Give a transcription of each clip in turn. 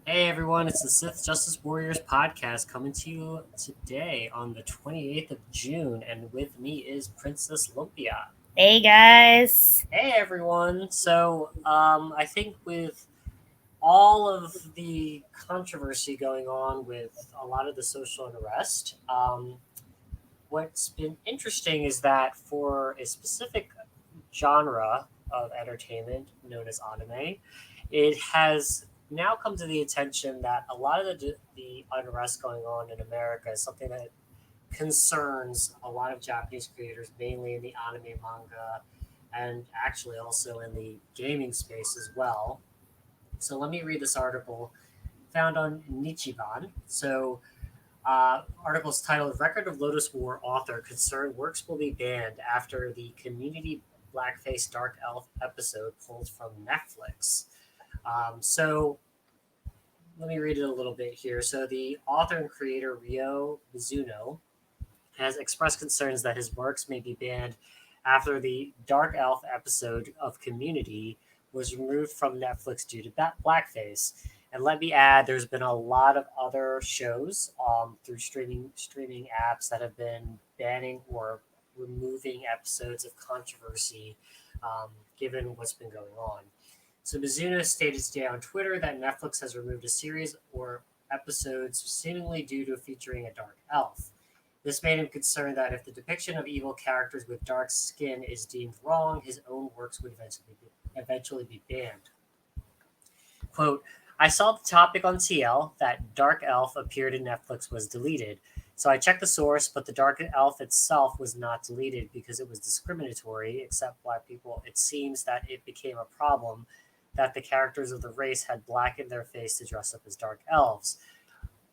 Hey everyone, it's the Sith Justice Warriors podcast coming to you today on the 28th of June, and with me is Princess Lumpia. Hey guys. Hey everyone! I think with all of the controversy going on with a lot of the social unrest, what's been interesting is that for a specific genre of entertainment known as anime, it has now come to the attention that a lot of the unrest going on in America is something that concerns a lot of Japanese creators, mainly in the anime, manga, and actually also in the gaming space as well. So let me read this article found on Nichiban. Articles titled "Record of Lodoss War Author Concerned Works Will Be Banned After the Community Blackface Dark Elf Episode Pulled from Netflix." So let me read it a little bit here. So the author and creator Ryo Mizuno has expressed concerns that his works may be banned after the Dark Elf episode of Community was removed from Netflix due to blackface. And let me add, there's been a lot of other shows through streaming apps that have been banning or removing episodes of controversy, given what's been going on. So Mizuno stated today on Twitter that Netflix has removed a series or episodes seemingly due to featuring a dark elf. This made him concerned that if the depiction of evil characters with dark skin is deemed wrong, his own works would eventually be banned. Quote, I saw the topic on TL that Dark Elf appeared in Netflix was deleted. So I checked the source, but the Dark Elf itself was not deleted because it was discriminatory, except black people. It seems that it became a problem that the characters of the race had black in their face to dress up as dark elves.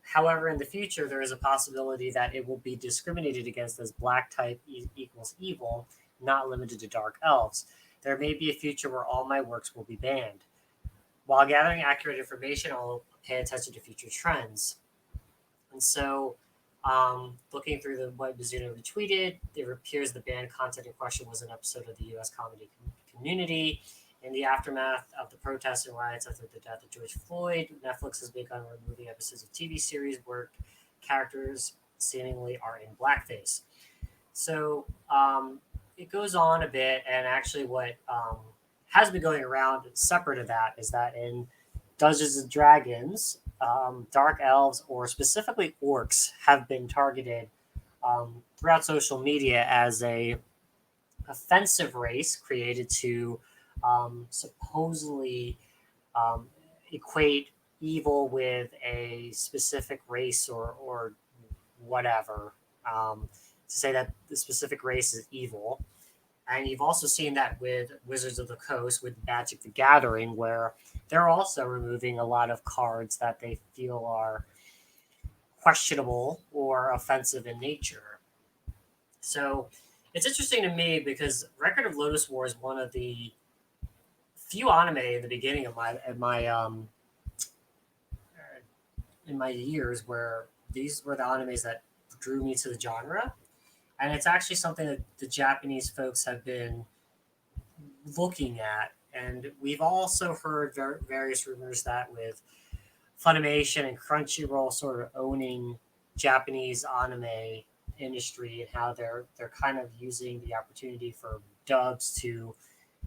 However, in the future, there is a possibility that it will be discriminated against as black type equals evil, not limited to dark elves. There may be a future where all my works will be banned. While gathering accurate information, I'll pay attention to future trends. And so, looking through what Mizuno retweeted, it appears the banned content in question was an episode of the U.S. comedy Community. In the aftermath of the protests and riots after the death of George Floyd, Netflix has begun removing episodes of TV series where characters seemingly are in blackface. So it goes on a bit, and actually, what has been going around separate of that is that in Dungeons and Dragons, dark elves or specifically orcs have been targeted throughout social media as a offensive race created to supposedly um, equate evil with a specific race or whatever. To say that the specific race is evil. And you've also seen that with Wizards of the Coast, with Magic the Gathering, where they're also removing a lot of cards that they feel are questionable or offensive in nature. So it's interesting to me because Record of Lodoss War is one of the few anime in the beginning of my years where these were the animes that drew me to the genre, and it's actually something that the Japanese folks have been looking at. And we've also heard various rumors that with Funimation and Crunchyroll sort of owning Japanese anime industry and how they're kind of using the opportunity for dubs to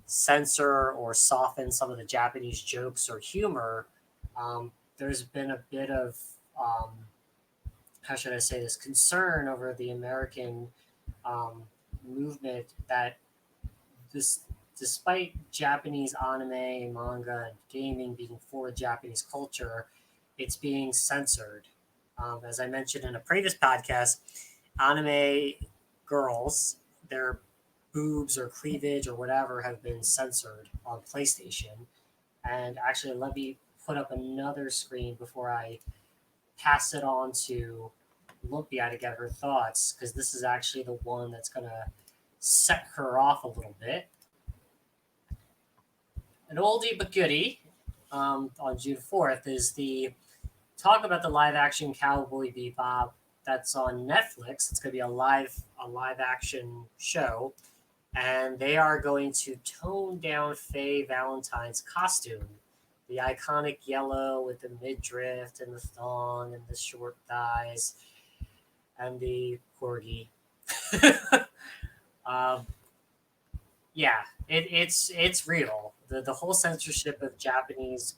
censor or soften some of the Japanese jokes or humor. There's been a bit of how should I say this concern over the American um, movement that this despite Japanese anime and manga and gaming being for Japanese culture, it's being censored. As I mentioned in a previous podcast, anime girls, their boobs or cleavage or whatever have been censored on PlayStation. And actually, let me put up another screen before I pass it on to Lumpia to get her thoughts, because this is actually the one that's going to set her off a little bit. An oldie but goodie on June 4th is the talk about the live action Cowboy Bebop that's on Netflix. It's going to be a live action show, and they are going to tone down Faye Valentine's costume. The iconic yellow with the midriff and the thong and the short thighs and the corgi. um, yeah, it's real. The whole censorship of Japanese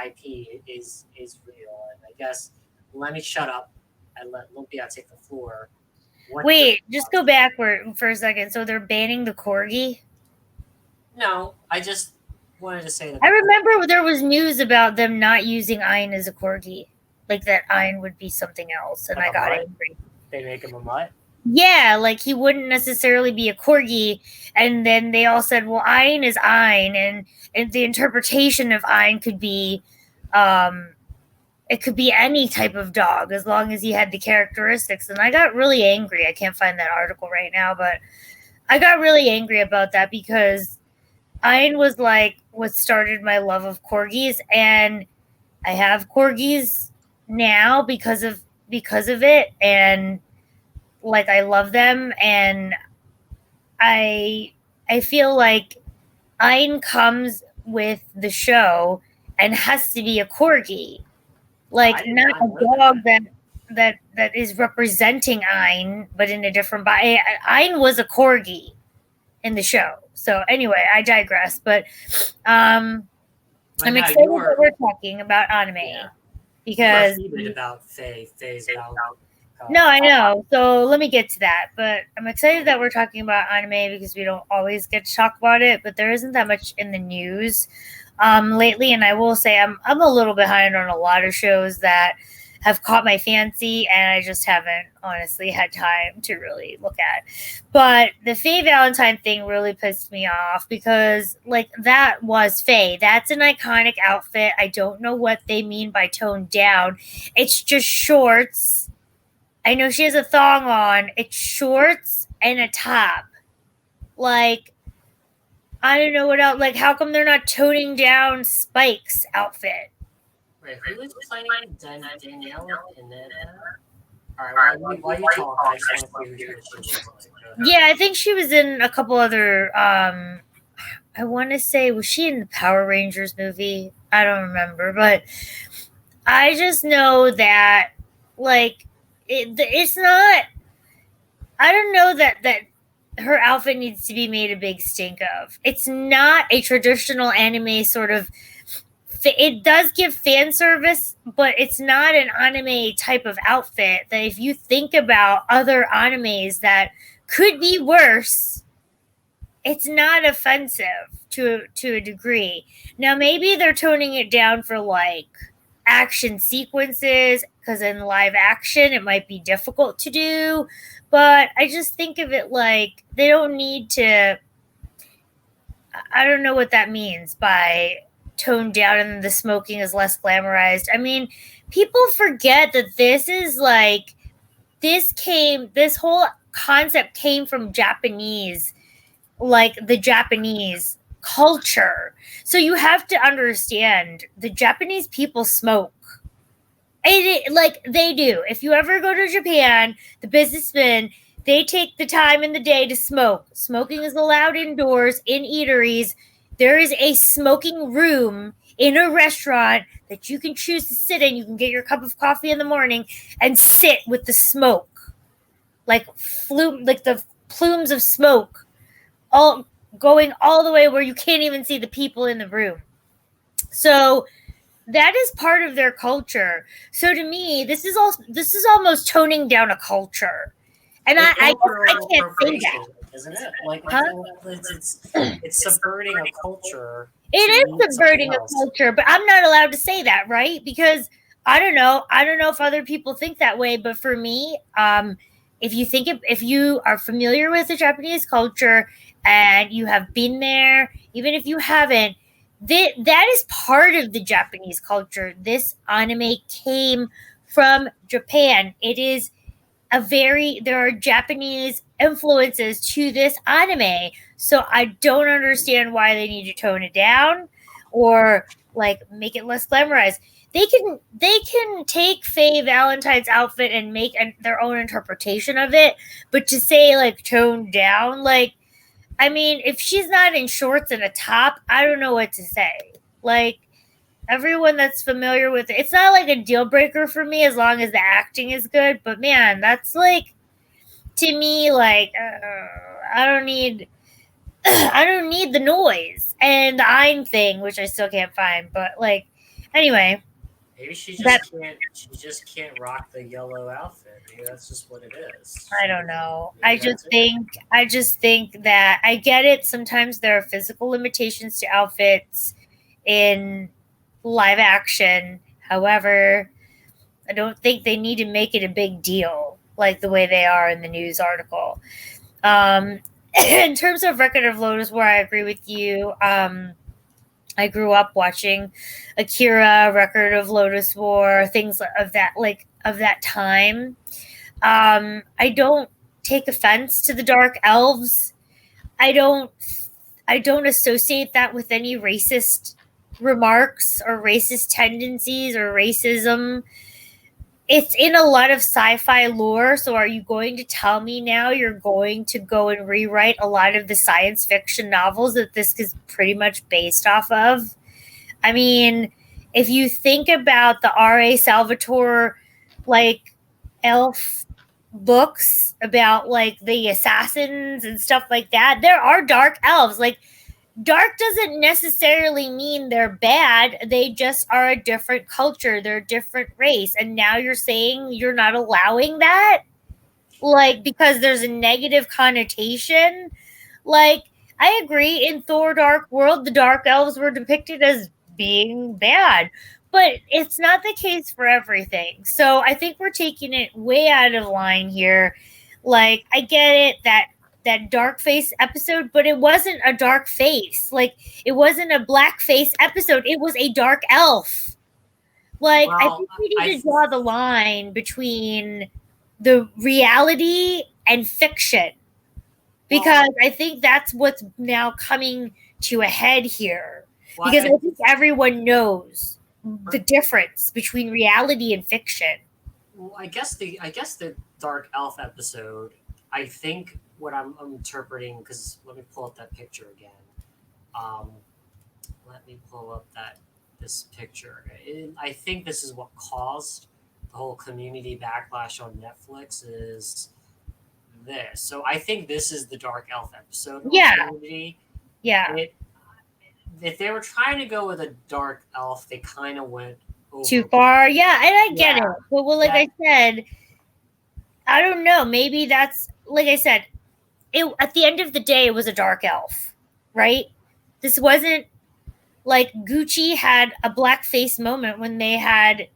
IP is real, and I guess let me shut up and let Lumpia take the floor. Wait, just go backward for a second. So they're banning the corgi? No, I just wanted to say that. I remember there was news about them not using Ein as a corgi. Like that Ein would be something else, and Like I got mutt? angry. They make him a mutt. Yeah, like he wouldn't necessarily be a corgi. And then they all said, well, Ein is Ein, and the interpretation of Ein could be it could be any type of dog as long as he had the characteristics. And I got really angry. I can't find that article right now, but I got really angry about that because Ein was like what started my love of corgis, and I have corgis now because of it, and like I love them, and I feel like Ein comes with the show and has to be a corgi, like not a dog that is representing Ein, but in a different body. Ein was a corgi in the show. So anyway, I digress. But I'm excited that we're talking about anime because about Faye's about. No, I know. So let me get to that. But I'm excited that we're talking about anime because we don't always get to talk about it. But there isn't that much in the news lately, and I will say I'm a little behind on a lot of shows that have caught my fancy, and I just haven't honestly had time to really look at. But the Faye Valentine thing really pissed me off because, like, that was Faye. That's an iconic outfit. I don't know what they mean by toned down. It's just shorts. I know she has a thong on. It's shorts and a top. Like, I don't know what else. Like, how come they're not toning down Spike's outfit? Wait, who is playing Danielle in that? All right, while you talk, I just want to see who she looks like. Yeah, I think she was in a couple other. I want to say, was she in the Power Rangers movie? I don't remember, but I just know that, like, it's not. I don't know that her outfit needs to be made a big stink of. It's not a traditional anime sort of. It does give fan service, but it's not an anime type of outfit that if you think about other animes that could be worse, it's not offensive to a degree. Now, maybe they're toning it down for like action sequences because in live action it might be difficult to do, but I just think of it like they don't need to. I don't know what that means by toned down and the smoking is less glamorized. I mean, people forget that this whole concept came from Japanese, like the Japanese culture. So you have to understand the Japanese people smoke. Like they do. If you ever go to Japan, the businessmen, they take the time in the day to smoke. Smoking is allowed indoors in eateries. There is a smoking room in a restaurant that you can choose to sit in. You can get your cup of coffee in the morning and sit with the smoke, like the plumes of smoke, all going all the way where you can't even see the people in the room. So that is part of their culture. So to me, this is almost toning down a culture. And I can't say that. Isn't it? Like it's subverting a culture. It is subverting a culture, but I'm not allowed to say that, right? Because I don't know if other people think that way, but for me, if you are familiar with the Japanese culture and you have been there, even if you haven't, that is part of the Japanese culture. This anime came from Japan. It is there are Japanese influences to this anime. So I don't understand why they need to tone it down or like make it less glamorized. They can take Faye Valentine's outfit and make their own interpretation of it, but to say like tone down, like, I mean, if she's not in shorts and a top, I don't know what to say. Like, everyone that's familiar with it, it's not like a deal breaker for me as long as the acting is good. But man, that's like, to me, like, I don't need I don't need the noise and the Ein thing, which I still can't find. But like, anyway, Maybe she that just can't. She just can't rock the yellow outfit. Maybe that's just what it is. I don't know. Maybe that's it. I just think that I get it. Sometimes there are physical limitations to outfits in live action. However, I don't think they need to make it a big deal like the way they are in the news article. Um, in terms of Record of Lodoss War, I agree with you. I grew up watching Akira, Record of Lodoss War, things of that of that time. I don't take offense to the dark elves. I don't I don't associate that with any racist remarks or racist tendencies or racism. It's in a lot of sci-fi lore, so are you going to tell me now you're going to go and rewrite a lot of the science fiction novels that this is pretty much based off of? I mean, if you think about the R.A. Salvatore, like, elf books about, like, the assassins and stuff like that, there are dark elves. Like, dark doesn't necessarily mean they're bad. They just are a different culture. They're a different race. And now you're saying you're not allowing that? Like, because there's a negative connotation? Like, I agree. In Thor Dark World, the Dark Elves were depicted as being bad, but it's not the case for everything. So I think we're taking it way out of line here. Like, I get it that dark face episode, but it wasn't a dark face. Like, it wasn't a black face episode. It was a dark elf. Like, I Well, think we need I to draw the line between the reality and fiction, well, because I think that's what's now coming to a head here. well, Because I think everyone knows the difference between reality and fiction. I guess the Dark Elf episode. I think what I'm interpreting, because let me pull up that picture again. Um, Let me pull up that this picture. I think this is what caused the whole community backlash on Netflix is this. So I think this is the Dark Elf episode on Yeah, Community. yeah. It, if they were trying to go with a Dark Elf, they kind of went Too over. far. Yeah, and I get it. Yeah, But well, like that I said, I don't know. Maybe that's, like I said, it at the end of the day it was a dark elf, right? This wasn't like Gucci had a blackface moment when they had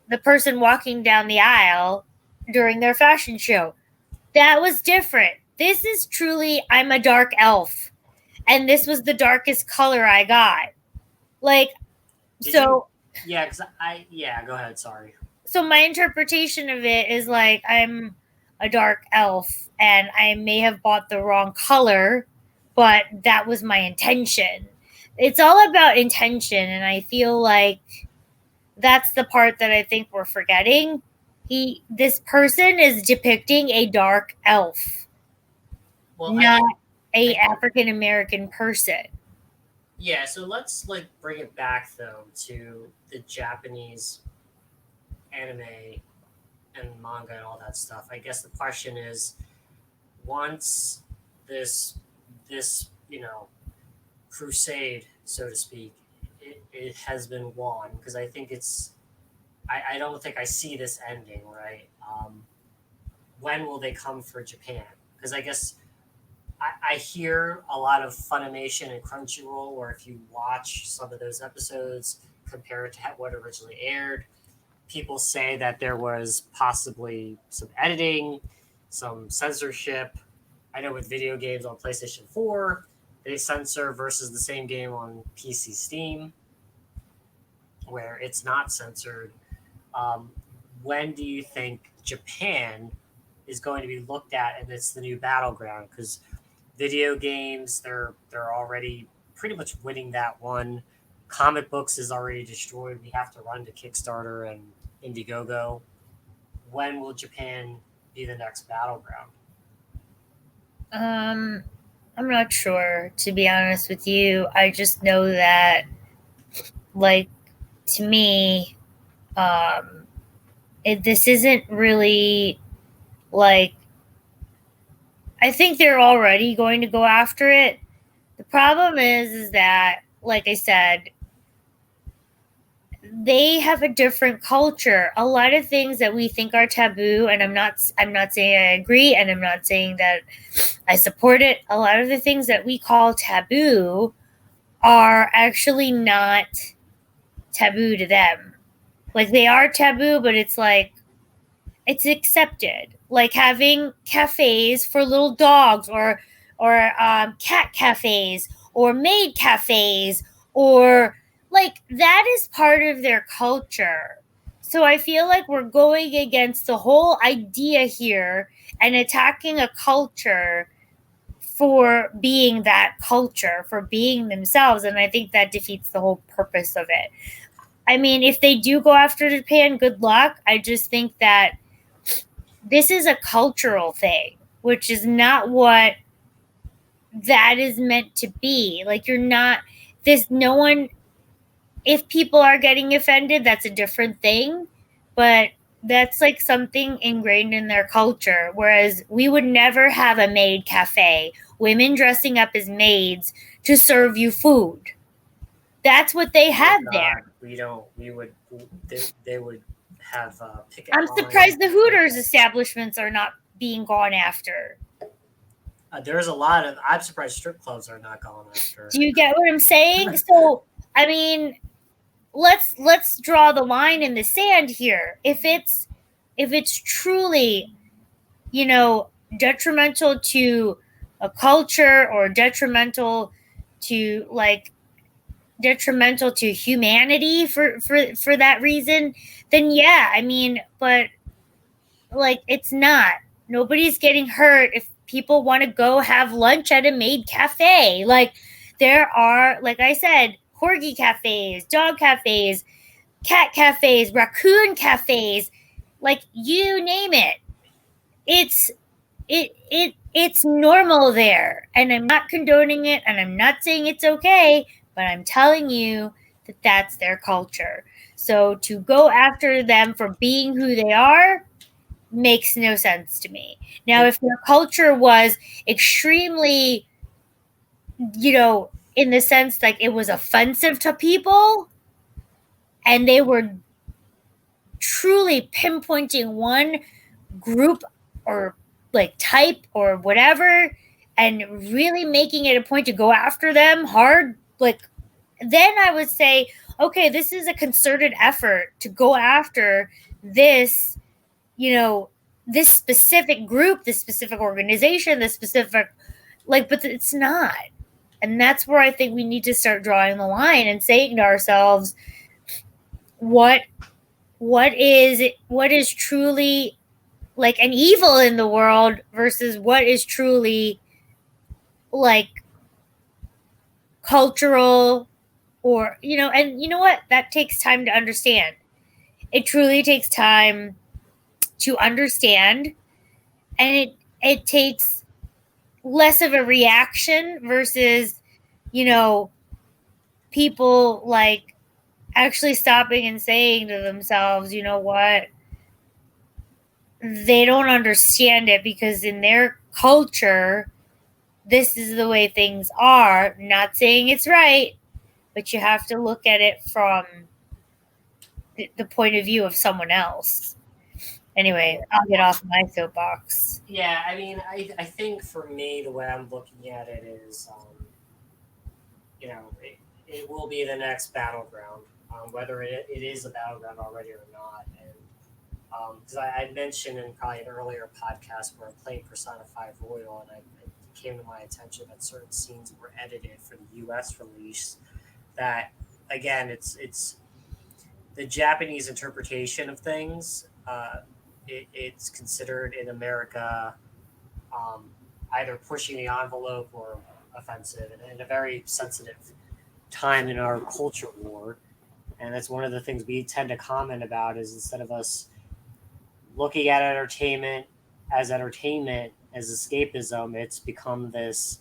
the person walking down the aisle during their fashion show. That was different. This is truly, I'm a dark elf, and this was the darkest color I got. Like, did you? so Yeah, because yeah. Go ahead. Sorry. so my interpretation of it is like, I'm a dark elf and I may have bought the wrong color, but that was my intention. It's all about intention, and I feel like that's the part that I think we're forgetting. This person is depicting a dark elf, Well, not a I African American person. yeah. So let's like bring it back though to the Japanese anime and manga and all that stuff. I guess the question is, once this this crusade, so to speak, it has been won, because I think I don't think I see this ending right. When will they come for Japan? Because I guess I hear a lot of Funimation and Crunchyroll, or if you watch some of those episodes compared to what originally aired, people say that there was possibly some editing, some censorship. I know with video games on PlayStation 4, they censor versus the same game on PC Steam, where it's not censored. Um, when do you think Japan is going to be looked at and it's the new battleground? Because video games, they're already pretty much winning that one. Comic books is already destroyed. We have to run to Kickstarter and Indiegogo. When will Japan be the next battleground? Um, I'm not sure, to be honest with you. I just know that, like, to me, this isn't really like, I think they're already going to go after it. The problem is that, like I said, they have a different culture. A lot of things that we think are taboo, and I'm not saying I agree, and I'm not saying that I support it. A lot of the things that we call taboo are actually not taboo to them. Like, they are taboo, but it's like, it's accepted. Like having cafes for little dogs, or cat cafes, or maid cafes, or like, that is part of their culture. So I feel like we're going against the whole idea here and attacking a culture for being that culture, for being themselves. And I think that defeats the whole purpose of it. I mean, if they do go after Japan, good luck. I just think that this is a cultural thing, which is not what that is meant to be. Like, you're not, no one, if people are getting offended, that's a different thing. But that's like something ingrained in their culture. Whereas we would never have a maid cafe, women dressing up as maids to serve you food. That's what they have there. We don't. We would. They would have picket I'm lines. surprised the Hooters establishments are not being gone after. There's a lot of. I'm surprised strip clubs are not gone after. Do you get what I'm saying? So, I mean, let's draw the line in the sand here. If it's truly, detrimental to a culture, or detrimental to humanity for that reason, then yeah, I mean, but like, it's not. Nobody's getting hurt if people want to go have lunch at a maid cafe. Like, there are, like I said, corgi cafes, dog cafes, cat cafes, raccoon cafes, like, you name it. It's normal there. And I'm not condoning it, and I'm not saying it's okay, but I'm telling you that that's their culture. So to go after them for being who they are makes no sense to me. Now, if their culture was extremely, in the sense like it was offensive to people, and they were truly pinpointing one group, or like type, or whatever, and really making it a point to go after them hard, like, then I would say, okay, this is a concerted effort to go after this, this specific group, this specific organization, this specific, like, but it's not. And that's where I think we need to start drawing the line and saying to ourselves, what is truly like an evil in the world versus what is truly like cultural, or, and you know what? That takes time to understand. It truly takes time to understand, and it takes less of a reaction versus, people like actually stopping and saying to themselves, you know what? They don't understand it, because in their culture, this is the way things are. Not saying it's right, but you have to look at it from the point of view of someone else. Anyway, I'll get off my soapbox. Yeah, I mean, I think for me, the way I'm looking at it is, it will be the next battleground, whether it is a battleground already or not. And because I mentioned in probably an earlier podcast where I'm playing Persona 5 Royal, and it came to my attention that certain scenes were edited for the U.S. release. That, again, it's the Japanese interpretation of things. It's considered in America either pushing the envelope or offensive, and in a very sensitive time in our culture war. And that's one of the things we tend to comment about, is instead of us looking at entertainment, as escapism, it's become this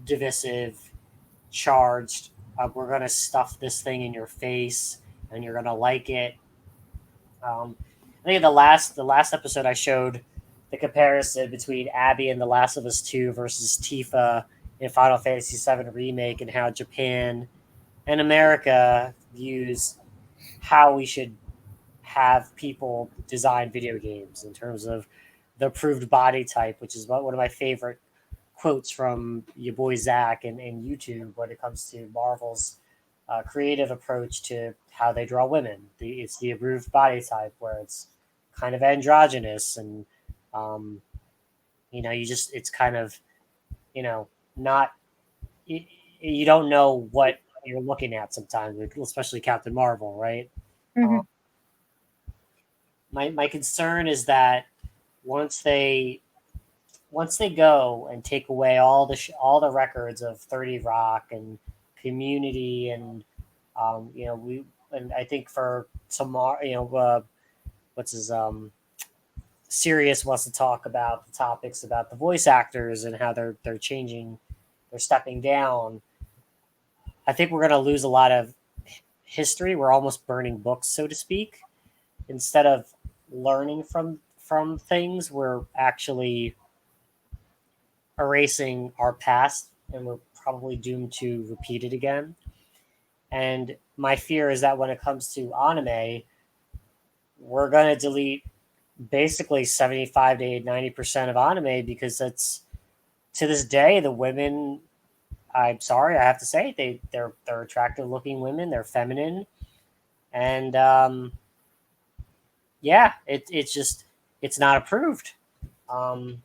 divisive charged. We're gonna stuff this thing in your face, and you're gonna like it. I think the last episode I showed the comparison between Abby and The Last of Us 2 versus Tifa in Final Fantasy VII Remake, and how Japan and America views how we should have people design video games in terms of the approved body type, which is one of my favorite quotes from your boy Zach and YouTube when it comes to Marvel's creative approach to how they draw women. It's the approved body type where it's kind of androgynous, and um, it's kind of not you, you don't know what you're looking at sometimes, especially Captain Marvel, right? Mm-hmm. Um, my concern is that once they once they go and take away all the records of 30 Rock and Community, and we and I think for tomorrow, what's his Sirius wants to talk about the topics about the voice actors and how they're changing, they're stepping down. I think we're going to lose a lot of history. We're almost burning books, so to speak. Instead of learning from things, we're actually erasing our past, and we're probably doomed to repeat it again. And my fear is that when it comes to anime, we're going to delete basically 75 to 90% of anime, because that's, to this day, the women, I'm sorry, I have to say, they're attractive looking women, they're feminine, and yeah, it's just, it's not approved. Um,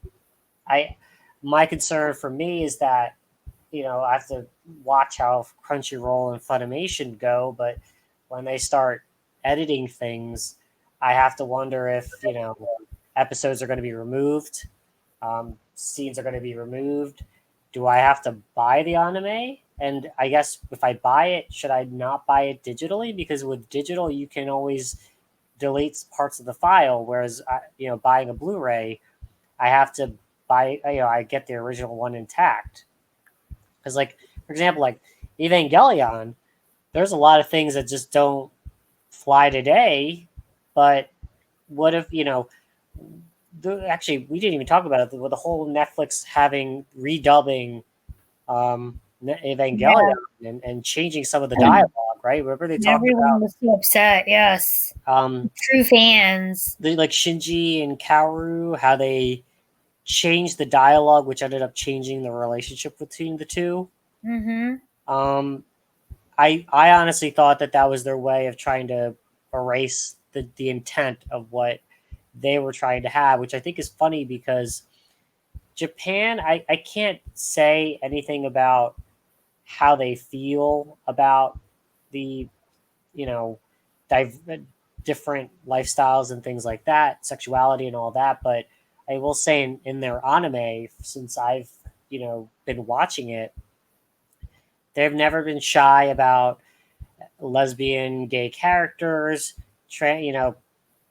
I My concern for me is that I have to watch how Crunchyroll and Funimation go, but when they start editing things, I have to wonder if episodes are going to be removed, scenes are going to be removed. Do I have to buy the anime? And I guess if I buy it, should I not buy it digitally? Because with digital, you can always delete parts of the file, whereas buying a Blu-ray, I have to buy. I get the original one intact. Because, like, for example, like Evangelion, there's a lot of things that just don't fly today. But what if actually, we didn't even talk about it with the whole Netflix having redubbing Evangelion, Yeah. and changing some of the dialogue, right? Remember they talked Everyone about was so upset. Yes, true fans. like Shinji and Kaoru, how they changed the dialogue, which ended up changing the relationship between the two. Mm-hmm. Um, I honestly thought that was their way of trying to erase the intent of what they were trying to have, which I think is funny because Japan, I can't say anything about how they feel about the you know div- different lifestyles and things like that, sexuality and all that, but I will say in their anime, since I've been watching it, they've never been shy about lesbian, gay characters,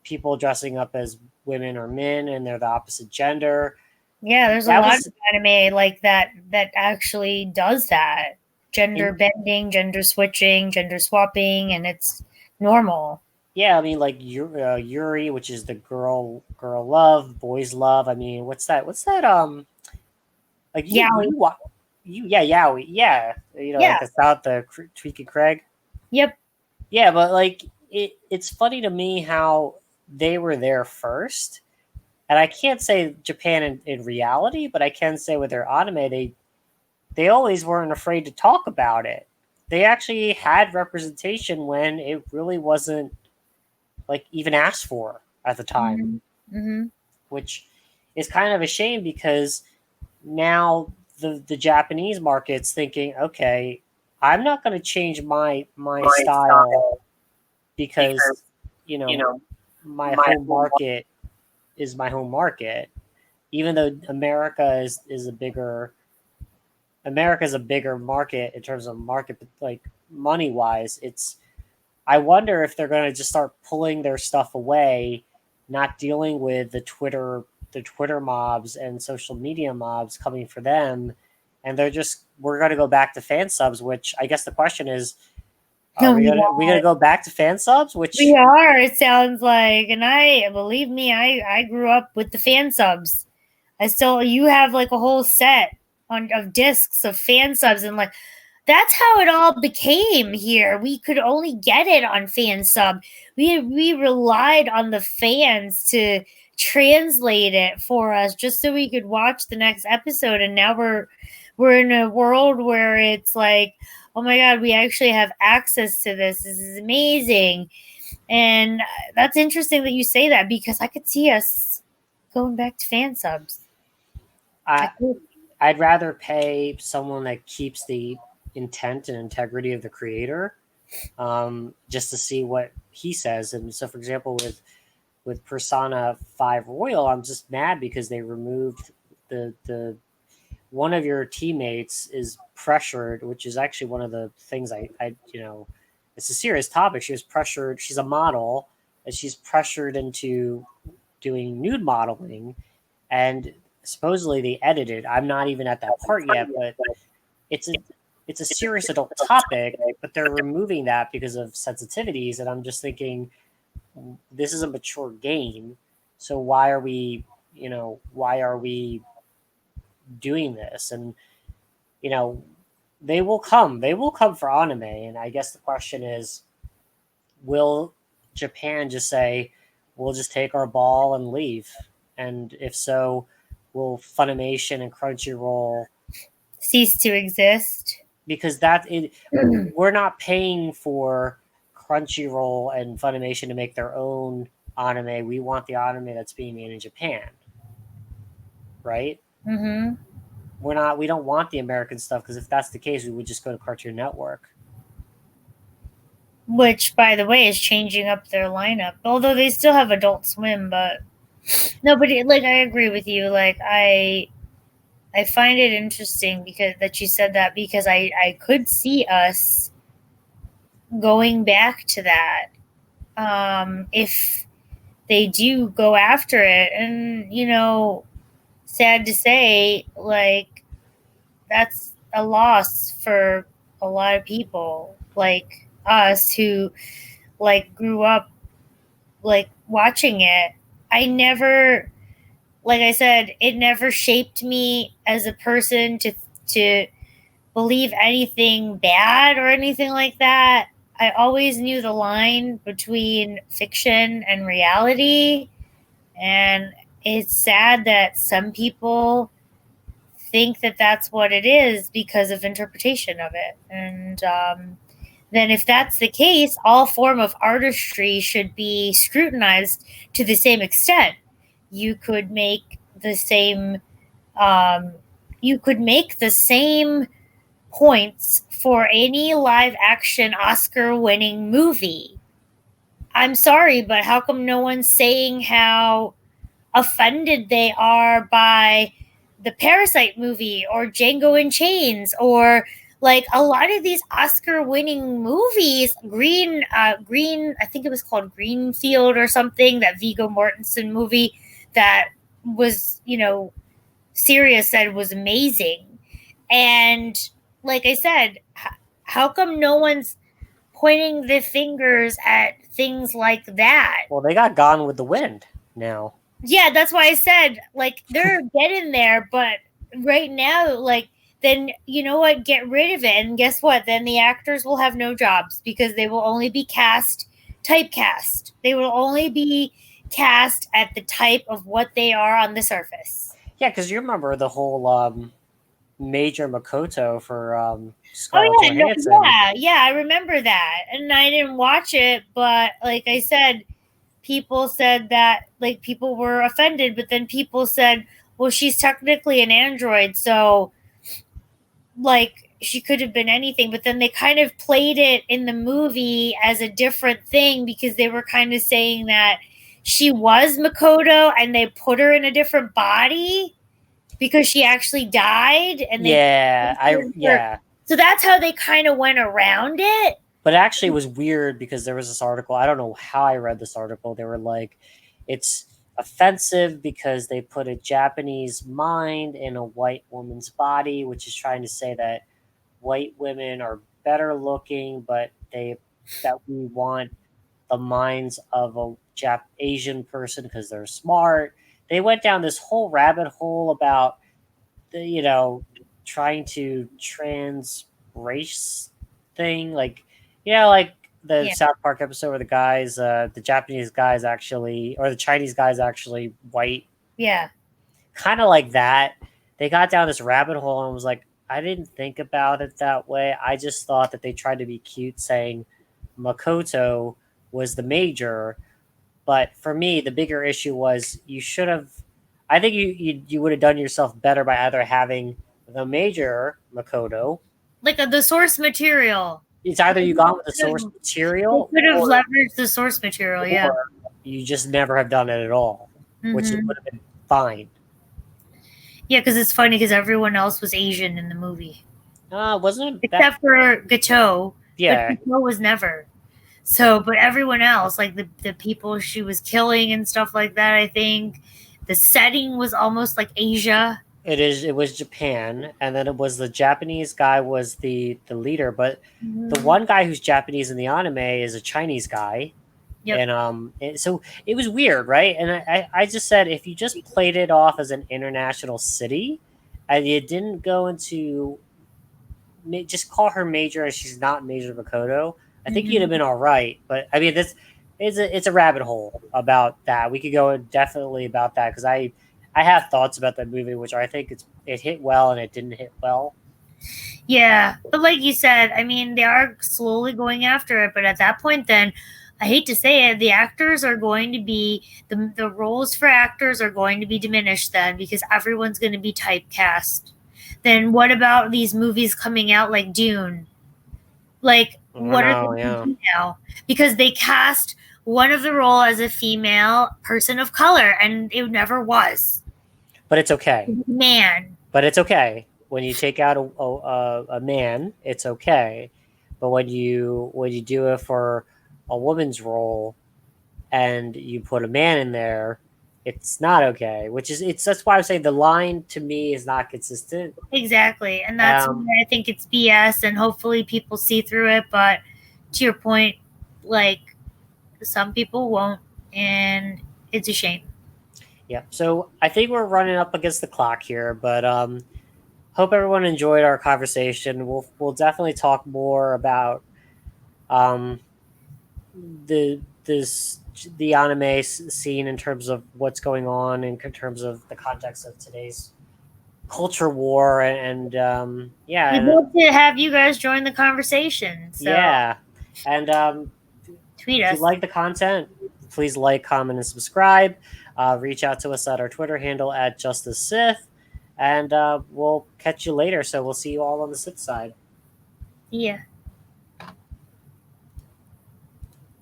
people dressing up as women or men, and they're the opposite gender. Yeah, there's a That lot was of anime like that that actually does that. Gender in, bending, gender switching, gender swapping, and it's normal. yeah. I mean, like Yuri, which is the girl love, boys love. I mean, what's that? What's that? Like Yaoi. yeah, Yowie, yeah. Yeah. Like the South, the Tweak and Craig. Yep. Yeah, but like it's funny to me how they were there first. And I can't say Japan in reality, but I can say with their anime, they always weren't afraid to talk about it. They actually had representation when it really wasn't like even asked for at the time, Mm-hmm. Mm-hmm. which is kind of a shame because now the Japanese market's thinking, okay, I'm not going to change my style because you know my home market is my home market, even though America's a bigger market in terms of market, like money wise. It's I wonder if they're going to just start pulling their stuff away, not dealing with the Twitter mobs and social media mobs coming for them, and we're going to go back to fan subs. Which I guess the question is, are No, we gonna go back to fan subs? we Which are. It sounds like, and I believe me, I grew up with the fan subs. I still, you have like a whole set of discs of fan subs, and like that's how it all became here. We could only get it on fan sub. We relied on the fans to translate it for us just so we could watch the next episode. And now we're in a world where it's like, oh my god, we actually have access to this. This is amazing. And that's interesting that you say that, because I could see us going back to fan subs. I I'd rather pay someone that keeps the intent and integrity of the creator, just to see what he says. And so, for example, with Persona 5 Royal, I'm just mad because they removed the one of your teammates is pressured, which is actually one of the things I it's a serious topic. She was pressured. She's a model, and she's pressured into doing nude modeling, and supposedly they edited. I'm not even at that part yet, but it's a it's a serious adult topic, but they're removing that because of sensitivities, and I'm just thinking this is a mature game, so why are we doing this? And you know they will come for anime, and I guess the question is, will Japan just say we'll just take our ball and leave? And if so, will Funimation and Crunchyroll Cease to exist. because we're not paying for Crunchyroll and Funimation to make their own anime. We want the anime that's being made in Japan, right? Mm-hmm. We don't want the American stuff, because if that's the case, we would just go to Cartoon Network. Which, by the way, is changing up their lineup. Although they still have Adult Swim, but nobody. Like, I agree with you. Like, I find it interesting because that you said that, because I could see us going back to that, if they do go after it. And sad to say, like, that's a loss for a lot of people like us who like grew up like watching it. I never, like I said, it never shaped me as a person to believe anything bad or anything like that. I always knew the line between fiction and reality, and it's sad that some people think that that's what it is because of interpretation of it. And then if that's the case, all form of artistry should be scrutinized to the same extent. You could make the same um, you could make the same points for any live action Oscar winning movie. I'm sorry, but how come no one's saying how offended they are by the Parasite movie or Django in Chains, or like a lot of these Oscar winning movies, Green, I think it was called Greenfield or something, that Viggo Mortensen movie that was, Sirius said was amazing. And like I said, how come no one's pointing the fingers at things like that? Well, they got Gone with the Wind now. Yeah, that's why I said, like, they're getting there, but right now, like, then you know what? Get rid of it, and guess what? Then the actors will have no jobs because they will only be typecast. They will only be cast at the type of what they are on the surface. Yeah, because you remember the whole Major Makoto for Oh Scarlett yeah, no, Johansson. yeah, I remember that, and I didn't watch it, but like I said, people said that like people were offended, but then people said, well, she's technically an android, so like she could have been anything. But then they kind of played it in the movie as a different thing, because they were kind of saying that she was Makoto and they put her in a different body because she actually died, and Yeah. so that's how they kind of went around it. But actually, it was weird because there was this article. I don't know how I read this article. They were like, it's offensive because they put a Japanese mind in a white woman's body, which is trying to say that white women are better looking, but that we want the minds of a Asian person because they're smart. They went down this whole rabbit hole about the trying to trans race thing, like like the Yeah. South Park episode where the Japanese guys actually, or the Chinese guys actually white, Yeah. kind of like that. They got down this rabbit hole and was like, I didn't think about it that way. I just thought that they tried to be cute, saying Makoto was the major. But for me, the bigger issue was you should have. I think you would have done yourself better by either having the major Makoto. Like the source material. It's either you gone with the source They material, could have leveraged the source material, yeah. or you just never have done it at all, which Mhm. would have been fine. Yeah, because it's funny because everyone else was Asian in the movie. Wasn't it Except for Gato. Yeah. But Gato was never. So, but everyone else, like the people she was killing and stuff like that, I think the setting was almost like Asia. It was Japan, and then it was the Japanese guy was the leader, but the one guy who's Japanese in the anime is a Chinese guy. Yep. And so it was weird, right? And I just said, if you just played it off as an international city and you didn't go into just call her Major and she's not Major Makoto, I think you'd have been all right. But I mean, it's a rabbit hole about that. We could go definitely about that because I have thoughts about that movie, which I think it hit well and it didn't hit well. Yeah, but like you said, I mean, they are slowly going after it. But at that point, then I hate to say it, the actors are going to be the roles for actors are going to be diminished then because everyone's going to be typecast. Then what about these movies coming out like Dune? Like, what are they going to do now? Because they cast one of the role as a female person of color, and it never was. But it's okay. Man. But it's okay. When you take out a man, it's okay. But when you do it for a woman's role and you put a man in there, it's not okay. That's why I'm saying the line to me is not consistent. Exactly, and that's why I think it's BS, and hopefully people see through it. But to your point, like some people won't, and it's a shame. Yeah. So I think we're running up against the clock here, but hope everyone enjoyed our conversation. We'll definitely talk more about the anime scene in terms of what's going on in terms of the context of today's culture war and yeah. We'd love to have you guys join the conversation. So. Yeah, and tweet us. If you like the content, please like, comment, and subscribe. Reach out to us at our Twitter handle at JusticeSith, and we'll catch you later. So we'll see you all on the Sith side. Yeah.